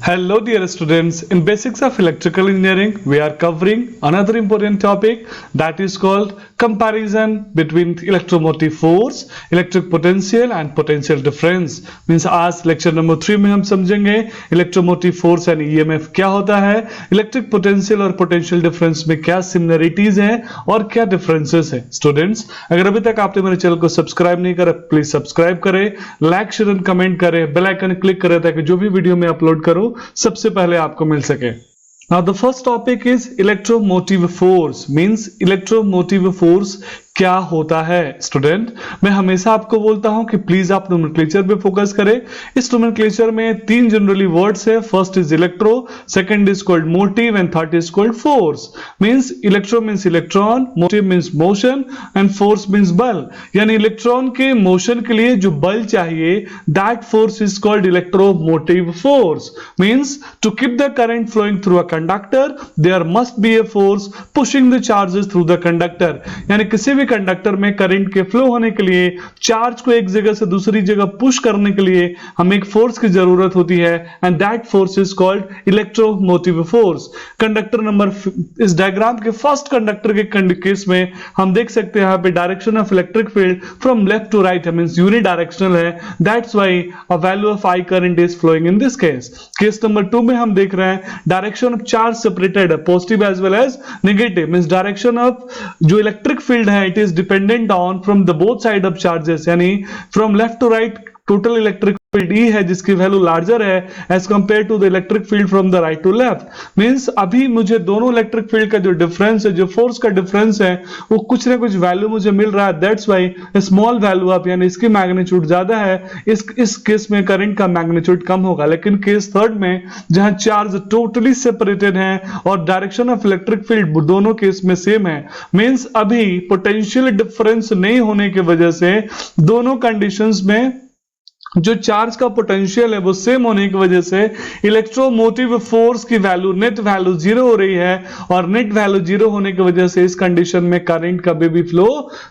Hello dear students, in basics of electrical engineering we are covering another important topic that is called comparison between electromotive force, electric potential and potential difference. Means आज lecture number 3 में हम समझेंगे electromotive force and EMF क्या होता है, electric potential और potential difference में क्या similarities हैं और क्या differences हैं. Students, अगर अभी तक आपने मेरे चैनल को सब्सक्राइब नहीं करा प्लीज सब्सक्राइब करें, लाइक शेयर एंड कमेंट करें, बेल आइकन क्लिक करें ताकि जो भी वीडियो मैं अपलोड करूं सबसे पहले आपको मिल सके. Now the first topic is electromotive force. Means electromotive force क्या होता है. स्टूडेंट, मैं हमेशा आपको बोलता हूं कि प्लीज आप नोमेनक्लेचर पे फोकस करें. इस नोमेनक्लेचर में तीन जनरली वर्ड्स है. First is electro, second is called motive and third is called force. Means electro means electron, motive means motion and force means बल. यानी इलेक्ट्रॉन के मोशन के लिए जो बल चाहिए that force is called electromotive force. Means to keep the current flowing through a conductor there must be a force pushing the charges through the conductor. यानी किसी भी कंडक्टर में करंट के फ्लो होने के लिए, चार्ज को एक जगह से दूसरी जगह पुश करने के लिए हमें एक फोर्स की जरूरत होती है and that force is called electromotive force. Conductor number इस डायग्राम के फर्स्ट कंडक्टर के केस में हम देख सकते हैं यहां पे direction of electric field from left to right means unidirectional है. That's why a value of I current is flowing in this case. Case number 2 में हम देख रहे हैं डायरेक्शन ऑफ चार्ज सेपरेटेड है, positive as well as negative. Means direction of जो electric field है is dependent on from the both side of charges. यानी from left to right total electric field E है जिसकी value larger है as compare to the electric field from the right to left. Means अभी मुझे दोनों electric field का जो difference है, जो फोर्स का डिफरेंस है, वो कुछ ना कुछ वैल्यू मुझे मिल रहा है. That's why small value up यानी इसकी मैग्नीट्यूड ज्यादा है, इस केस में करंट का मैग्नीट्यूड कम होगा. लेकिन केस थर्ड में जहां चार्ज टोटली सेपरेटेड है और डायरेक्शन ऑफ इलेक्ट्रिक फील्ड दोनों केस में सेम है, मींस अभी पोटेंशियल डिफरेंस नहीं होने की वजह से दोनों कंडीशंस में जो चार्ज का पोटेंशियल है वो सेम होने की वजह से इलेक्ट्रोमोटिव फोर्स की वैल्यू नेट वैल्यू जीरो हो रही है और नेट वैल्यू जीरो होने की वजह से इस कंडीशन में करंट कभी भी फ्लो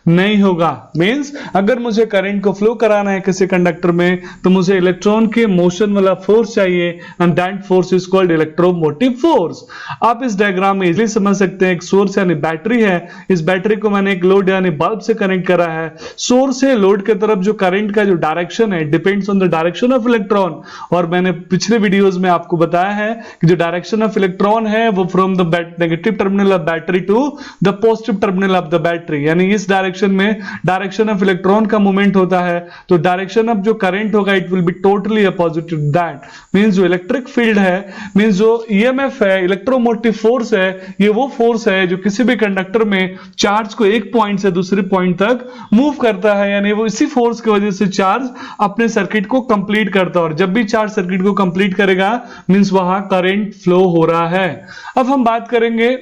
नहीं होगा. मींस अगर मुझे करंट को फ्लो कराना है किसी कंडक्टर में तो मुझे इलेक्ट्रॉन के मोशन वाला फोर्स चाहिए and that force is called electromotive force. आप इस डायग्राम में इजीली समझ सकते हैं. एक सोर्स यानी बैटरी है, इस बैटरी को मैंने एक लोड यानी बल्ब से कनेक्ट करा है. सोर्स से लोड की तरफ जो करंट का जो डायरेक्शन है depends on the direction of electron. और मैंने पिछले वीडियोस में आपको बताया है कि जो डायरेक्शन ऑफ इलेक्ट्रॉन है वो from the negative terminal of battery to the positive terminal of the battery. यानी इस डायरेक्शन में डायरेक्शन ऑफ इलेक्ट्रॉन का मूवमेंट होता है तो डायरेक्शन ऑफ जो करंट होगा it will be totally opposite to that. Means जो इलेक्ट्रिक फील्ड है, मींस जो ईएमएफ है, इलेक्ट्रोमोटिव फोर्स है, ये वो फोर्स है जो किसी भी कंडक्टर में चार्ज को एक पॉइंट से दूसरे पॉइंट तक मूव करता है. यानी वो इसी फोर्स की वजह से चार्ज अपने सर्किट को कंप्लीट करता है और जब भी चार्ज सर्किट को कंप्लीट करेगा मींस वहां करंट फ्लो हो रहा है. अब हम बात करेंगे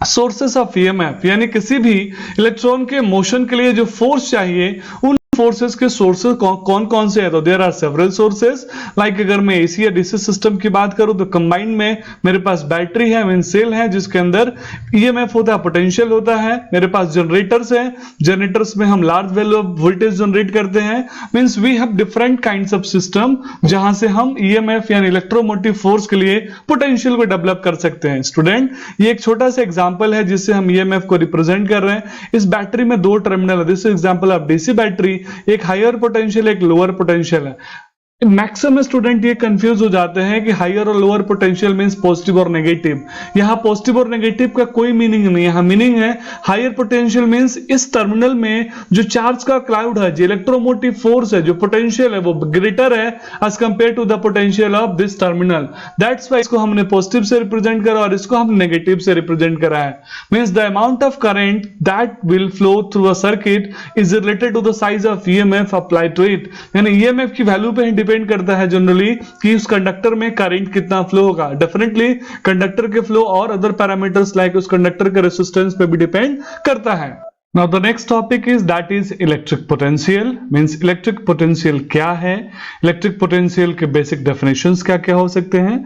सोर्सेस ऑफ ईएमएफ. यानी किसी भी इलेक्ट्रॉन के मोशन के लिए जो फोर्स चाहिए उन फोर्सेस के सोर्सेस कौन कौन से हैं. तो there are several sources. Like अगर मैं एसी या डीसी सिस्टम की बात करूं तो कंबाइंड में मेरे पास बैटरी है, मीन सेल है जिसके अंदर ईएमएफ होता है, पोटेंशियल होता है. मेरे पास जनरेटर्स हैं, जनरेटर्स में हम large value of voltage generate करते हैं. Means we have different kinds of system जहां से हम ईएमएफ यानी इलेक्ट्रोमोटिव फोर्स के लिए पोटेंशियल को डेवलप कर सकते हैं. स्टूडेंट, ये एक छोटा सा एग्जांपल है जिससे हम ईएमएफ को रिप्रेजेंट कर रहे हैं. इस बैटरी में दो टर्मिनल है. This example of DC battery. एक हायर पोटेंशियल एक लोअर पोटेंशियल है. मैक्सिमम स्टूडेंट ये कंफ्यूज हो जाते हैं कि हायर और लोअर पोटेंशियल मींस पॉजिटिव और नेगेटिव. यहां पॉजिटिव और नेगेटिव का कोई मीनिंग नहीं है. यहां मीनिंग है हायर पोटेंशियल मींस इस टर्मिनल में जो चार्ज का क्लाउड है, जो इलेक्ट्रोमोटिव फोर्स है, जो पोटेंशियल है वो ग्रेटर है as compare to the potential of this terminal. That's why इसको हमने पॉजिटिव से रिप्रेजेंट करा और इसको हम नेगेटिव से रिप्रेजेंट करा है. Means the amount of current that will flow through a circuit is related to the size of EMF applied to it. यानी ईएमएफ की वैल्यू पे ही डिपेंड करता है जनरली कि उस कंडक्टर में करंट कितना फ्लो होगा. डेफिनेटली कंडक्टर के फ्लो और अदर पैरामीटर्स लाइक उस कंडक्टर के रेजिस्टेंस पे भी डिपेंड करता है. Now the next topic is that is electric potential. Means electric potential क्या है, electric potential के basic definitions क्या क्या हो सकते हैं.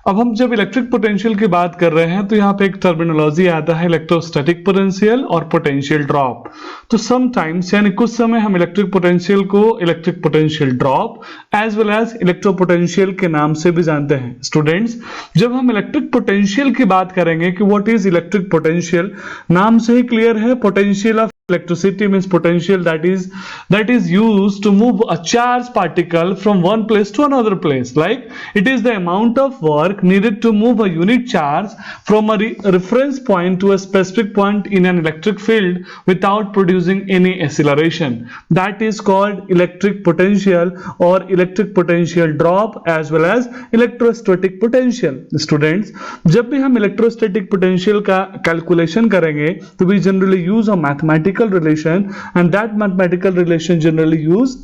अब हम जब electric potential की बात कर रहे हैं तो यहाँ पे एक terminology आता है electrostatic potential और potential drop. तो sometimes यानी कुछ समय हम electric potential को electric potential drop as well as electropotential के नाम से भी जानते हैं. Students, जब हम electric potential की बात करेंगे कि what is electric potential, नाम से ही clear है, potential of electricity means potential that is used to move a charged particle from one place to another place. Like it is the amount of work needed to move a unit charge from a reference point to a specific point in an electric field without producing any acceleration. That is called electric potential or electric potential drop as well as electrostatic potential. Students, जब भी हम electrostatic potential का calculation करेंगे तो we generally use a mathematical relation, and that mathematical relation generally use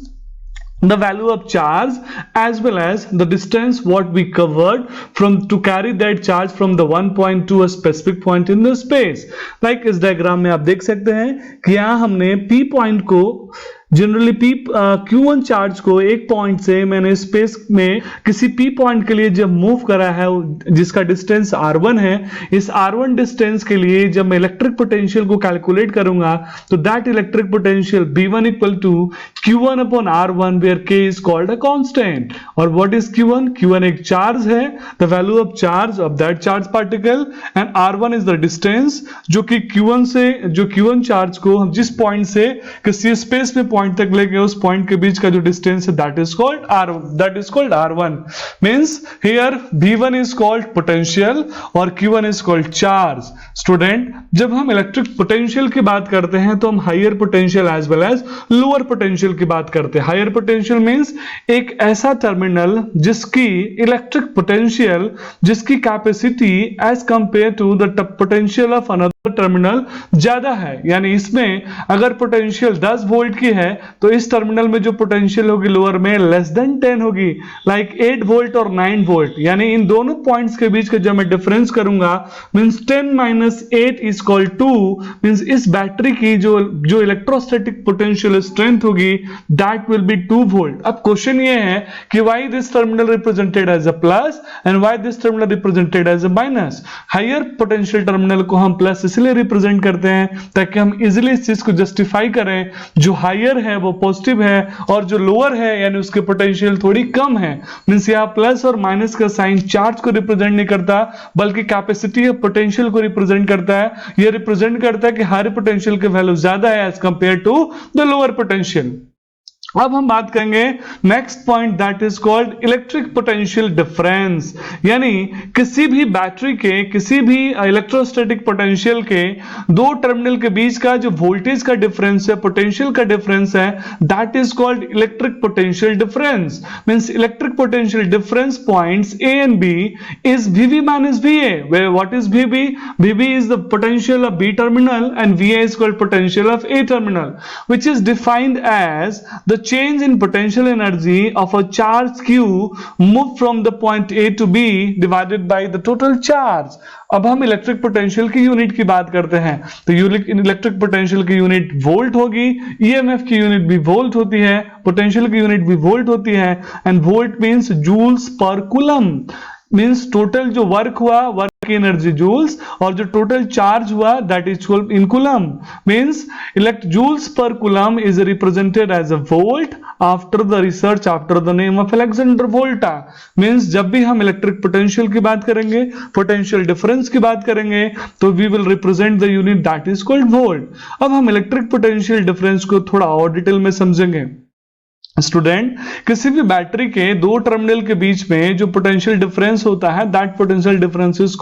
the value of charge as well as the distance what we covered from to carry that charge from the one point to a specific point in the space. Like इस diagram में आप देख सकते हैं कि यहाँ हमने P point को जनरली Q1 चार्ज को एक पॉइंट से मैंने स्पेस में किसी P पॉइंट के लिए जब मूव करा है जिसका डिस्टेंस R1 है, इस R1 डिस्टेंस के लिए जब मैं इलेक्ट्रिक पोटेंशियल को कैलकुलेट करूंगा तो that electric potential B1 equal to Q1 upon R1 where K is called a constant. और व्हाट इज Q1? Q1 एक चार्ज है, the value of charge of that charge particle, and R1 is the distance जो कि Q1 charge को हम जिस point से किसी स्पेस में पॉइंट तक लेके उस पॉइंट के बीच का जो डिस्टेंस है that is called R1. Means here V1 is called potential और Q1 is called charge. Student, जब हम इलेक्ट्रिक पोटेंशियल की बात करते हैं तो हम higher potential as well as lower potential की बात करते हैं. हायर पोटेंशियल मींस एक ऐसा टर्मिनल जिसकी इलेक्ट्रिक पोटेंशियल जिसकी capacity as compare to the potential of another terminal ज्यादा है. यानी इसमें अगर पोटेंशियल 10 वोल्ट की है तो इस टर्मिनल में जो पोटेंशियल होगी लोअर में लेस देन 10 होगी, लाइक 8 वोल्ट और 9 वोल्ट. यानी इन दोनों पॉइंट्स के बीच का जब मैं डिफरेंस करूंगा means 10 - 8 is equal to means इस बैटरी की जो इलेक्ट्रोस्टैटिक पोटेंशियल स्ट्रेंथ होगी दैट विल बी 2 वोल्ट. अब क्वेश्चन ये है कि why this terminal represented as a plus and why this terminal represented as a minus. Higher potential terminal को हम प्लस इसलिए रिप्रेजेंट करते हैं ताकि हम इजीली इस चीज को जस्टिफाई करें जो हायर है वो पॉजिटिव है और जो लोअर है यानी उसके पोटेंशियल थोड़ी कम है. मींस यहां प्लस और माइनस का साइन चार्ज को रिप्रेजेंट नहीं करता बल्कि कैपेसिटी ऑफ पोटेंशियल को रिप्रेजेंट करता है. ये रिप्रेजेंट करता है कि हायर पोटेंशियल की वैल्यू ज्यादा है as compare to the lower potential. अब हम बात करेंगे next point that is called electric potential difference. यानी किसी भी बैटरी के किसी भी इलेक्ट्रोस्टैटिक पोटेंशियल के दो टर्मिनल के बीच का जो वोल्टेज का डिफरेंस है, पोटेंशियल का डिफरेंस है, that is called electric potential difference. Means electric potential difference points A and B is VB minus VA. Where what is VB? VB is the potential of B terminal and VA is called potential of A terminal, which is defined as the change in potential energy of a charge Q moved from the point A to B divided by the total charge. अब हम electric potential की unit की बात करते हैं तो electric potential की unit volt होगी, ईएमएफ की यूनिट भी वोल्ट होती है, पोटेंशियल की यूनिट भी वोल्ट होती है, and volt means joules per coulomb. Means total जो वर्क हुआ वर्क की एनर्जी जूल्स और जो टोटल चार्ज हुआ that is in coulomb. Means joules per coulomb is represented as a volt after the research after the name of Alexander Volta. Means जब भी हम electric potential की बात करेंगे, पोटेंशियल डिफरेंस की बात करेंगे तो we will represent the unit that is called volt. अब हम इलेक्ट्रिक पोटेंशियल डिफरेंस को थोड़ा और डिटेल में समझेंगे. स्टूडेंट, किसी भी बैटरी के दो टर्मिनल के बीच में जो पोटेंशियल डिफरेंस होता है that potential difference is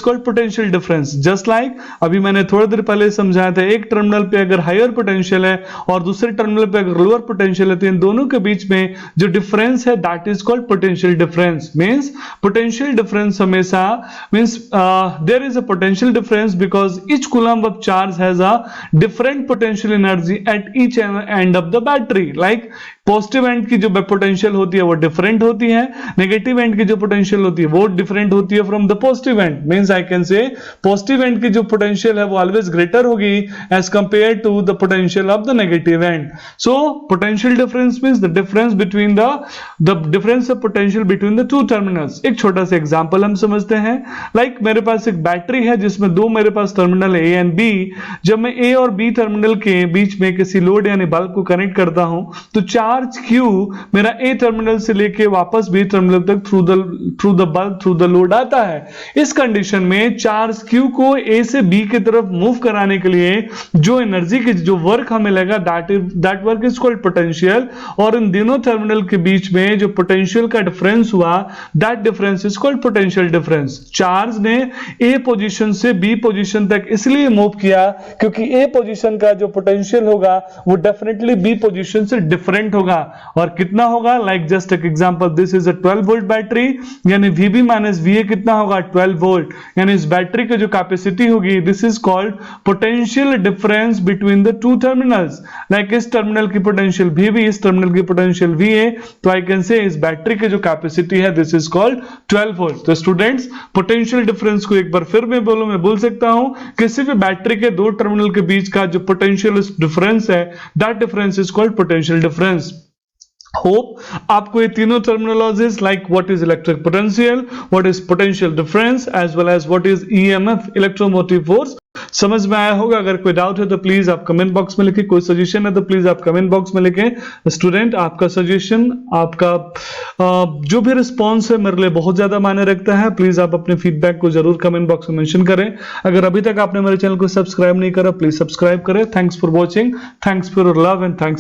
called potential difference. Just like अभी मैंने थोड़ी देर पहले समझाया था, एक टर्मिनल पे अगर हायर पोटेंशियल है और दूसरे टर्मिनल पे अगर लोअर पोटेंशियल है तो इन दोनों के बीच में जो डिफरेंस है that is called potential difference. Means potential difference हमेशा means there is a potential difference because each coulomb of charge has a different potential energy at each end of the battery. Like positive end की जो potential होती है वो different होती है, negative and की जो पोटेंशियल होती है वो डिफरेंट होती है from the positive end. Means I can say positive end की जो पोटेंशियल है वो ऑलवेज ग्रेटर होगी as compare to the potential of the negative end. So potential difference means the difference between the difference of potential between the two terminals. एक छोटा सा example हम समझते हैं। लाइक मेरे पास एक बैटरी है जिसमें दो मेरे पास टर्मिनल ए एंड बी। जब मैं ए और बी टर्मिनल के बीच में किसी लोड यानी बल्ब को कनेक्ट करता हूं तो चार्ज Q मेरा ए टर्मिनल से लेके वापस बी टर्मिनल तक through the bulb through the load आता है। इस कंडीशन में चार्ज Q को ए से बी की तरफ मूव कराने के लिए जो एनर्जी की जो वर्क हमें लगा that work is called potential. और इन दोनों टर्मिनल के बीच में जो पोटेंशियल का डिफरेंस हुआ that difference is called potential difference. Charge ने ए पोजीशन से बी पोजीशन तक इसलिए मूव किया क्योंकि ए पोजीशन का जो पोटेंशियल होगा वो डेफिनेटली बी पोजीशन से डिफरेंट होगा। और कितना होगा? लाइक जस्ट एक example, this is a 12 volt battery यानी VB माइनस VA कितना होगा? 12 वोल्ट। यानी इस बैटरी की जो कैपेसिटी होगी this is called potential difference between the two terminals. Like इस टर्मिनल की पोटेंशियल VB, इस टर्मिनल की पोटेंशियल VA, तो आई कैन से इस बैटरी की जो कैपेसिटी है दिस इज कॉल्ड 12 वोल्ट। तो स्टूडेंट्स पोटेंशियल डिफरेंस को एक बार फिर मैं बोल सकता हूं किसी भी बैटरी के दो टर्मिनल के बीच का जो पोटेंशियल डिफरेंस है that difference is called potential difference. Hope आपको ये तीनों terminologies like what is electric potential, what is potential difference as well as what is EMF electromotive force समझ में आया होगा। अगर कोई डाउट है तो प्लीज आप कमेंट बॉक्स में लिखें, कोई सजेशन है तो प्लीज आप कमेंट बॉक्स में लिखें। स्टूडेंट आपका सजेशन, आपका जो भी रिस्पॉन्स है मेरे लिए बहुत ज्यादा मायने रखता है। प्लीज आप अपने फीडबैक को जरूर कमेंट बॉक्स में मेंशन करें। अगर अभी तक आपने मेरे चैनल को सब्सक्राइब नहीं करा प्लीज सब्सक्राइब करें। Thanks for watching, thanks for love and thanks